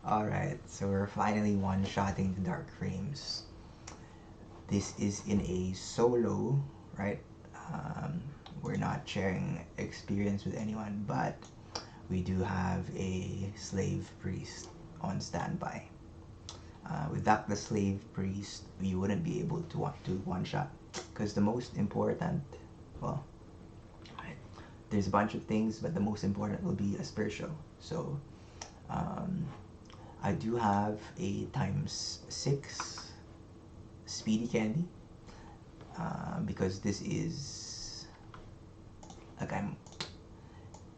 Alright, so we're finally one-shotting the dark frames. This is in a solo, right? We're not sharing experience with anyone, but we do have a slave priest on standby. Without the slave priest, we wouldn't be able to one-shot. Because the most important, well, there's a bunch of things, but the most important will be Aspertio. So, I do have a ×6 speedy candy because this is like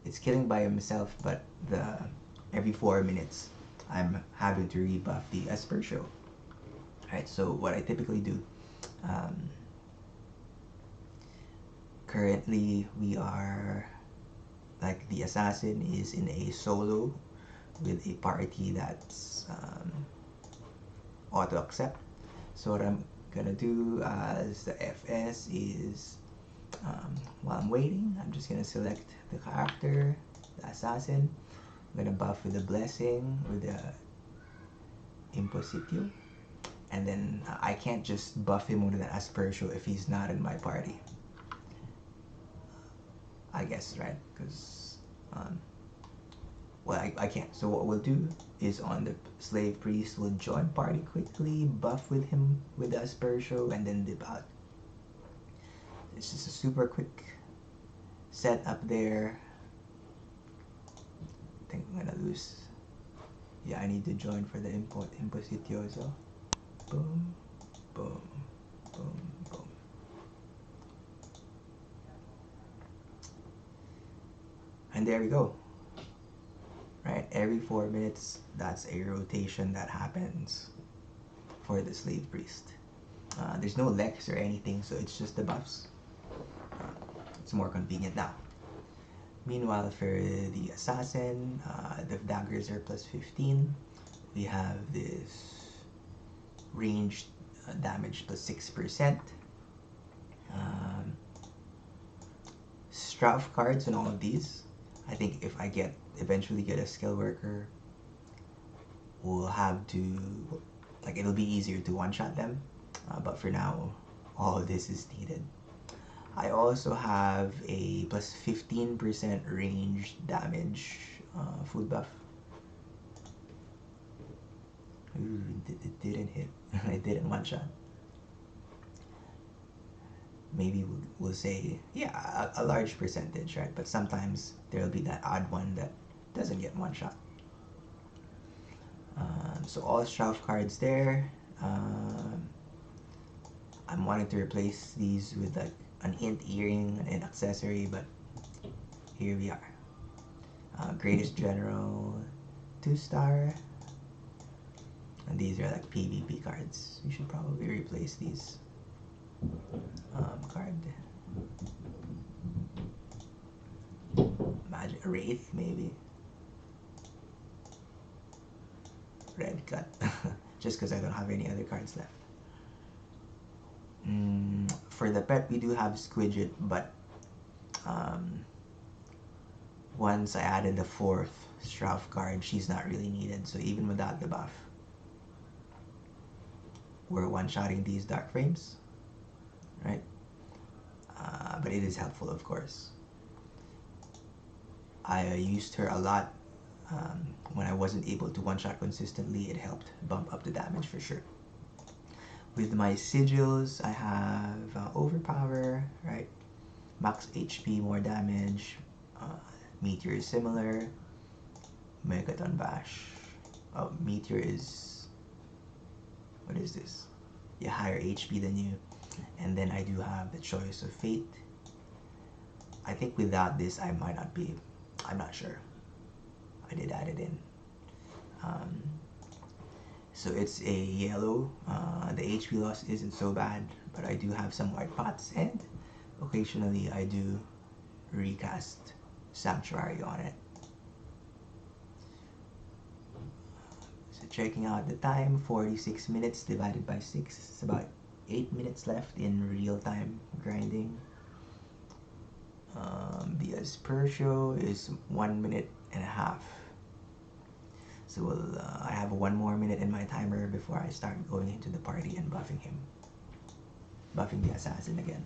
it's killing by himself, but every 4 minutes I'm having to rebuff the Aspertio. Right, so what I typically do, currently we are like the assassin is in a solo with a party that's auto accept. So what I'm gonna do as the FS is while I'm waiting, I'm just gonna select the character, the assassin. I'm gonna buff with the blessing with the impositio, and then I can't just buff him with an Aspertio if he's not in my party, I guess, right? Because well, I can't. So what we'll do is on the slave priest, we'll join party quickly, buff with him with the Aspertio, and then dip out. It's just a super quick setup there. I think I'm gonna lose. Yeah, I need to join for the impositio as well. Boom, boom, boom, boom. And there we go. Right, every 4 minutes, that's a rotation that happens for the slave priest. There's no lex or anything, so it's just the buffs. It's more convenient now. Meanwhile, for the assassin, the daggers are +15. We have this ranged damage +6%. Strafe cards on all of these. I think if I eventually get a skill worker, we'll have to, like, it'll be easier to one-shot them. But for now, all of this is needed. I also have a +15% range damage food buff. Ooh, it didn't hit. It didn't one-shot. Maybe we'll say, yeah, a large percentage, right? But sometimes there'll be that odd one that doesn't get one shot. So all strafe cards there. I'm wanting to replace these with like an int earring, an accessory, but here we are. Greatest General, 2-star. And these are like PvP cards. We should probably replace these. Card. Magic Wraith, maybe. Red Cut. Just because I don't have any other cards left. For the pet, we do have Squidget, but once I added the 4th Strafe card, she's not really needed. So even without the buff, we're one-shotting these dark frames, right? But it is helpful, of course. I used her a lot when I wasn't able to one-shot consistently. It helped bump up the damage for sure. With my sigils, I have Overpower, right? Max HP, more damage. Meteor is similar. Megaton Bash. Oh, Meteor is... what is this? Yeah, higher HP than you. And then I do have the Choice of Fate. I think without this, I might not be... I'm not sure. I did add it in. So it's a yellow. The HP loss isn't so bad, but I do have some white pots, and occasionally I do recast Sanctuary on it. So checking out the time, 46 minutes divided by 6. It's about 8 minutes left in real-time grinding. The Aspertio is 1.5 minutes. So I have 1 more minute in my timer before I start going into the party and buffing him. Buffing the assassin again.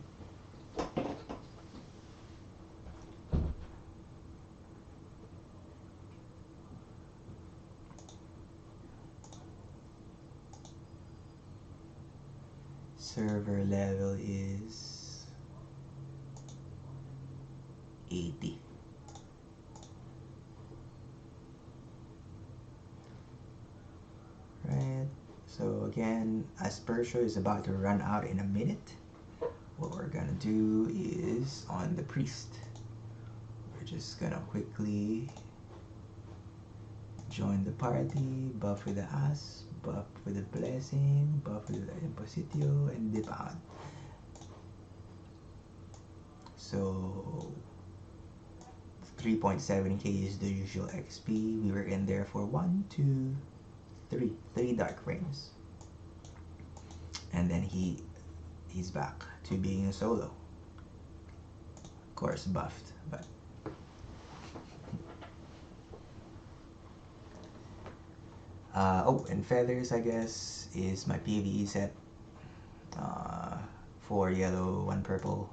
Server level is 80. Right, so again, as Persho is about to run out in a minute, what we're gonna do is on the priest, we're just gonna quickly join the party, buff with the ass, buff with the blessing, buff with the impositio, and dip out. So 3.7k is the usual XP. We were in there for 1, 2, 3 dark frames, and then he's back to being a solo. Of course, buffed, but oh, and feathers, I guess, is my PvE set. 4 yellow, 1 purple.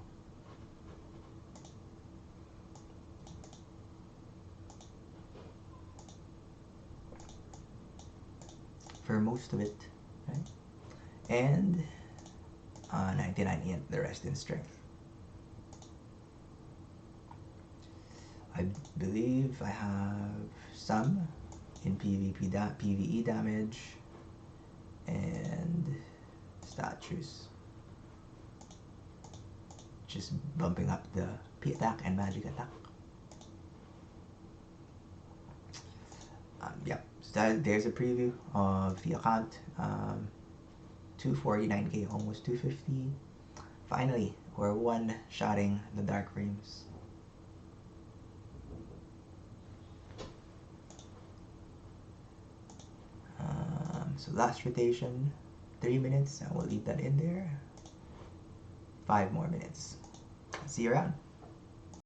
For most of it, right? And 99 int, the rest in strength. I believe I have some in PvE damage and statues. Just bumping up the P attack and magic attack. Yep, so there's a preview of the account. 249k, almost 250. Finally, we're one-shotting the dark frames. So last rotation, 3 minutes, and we'll leave that in there. 5 more minutes. See you around.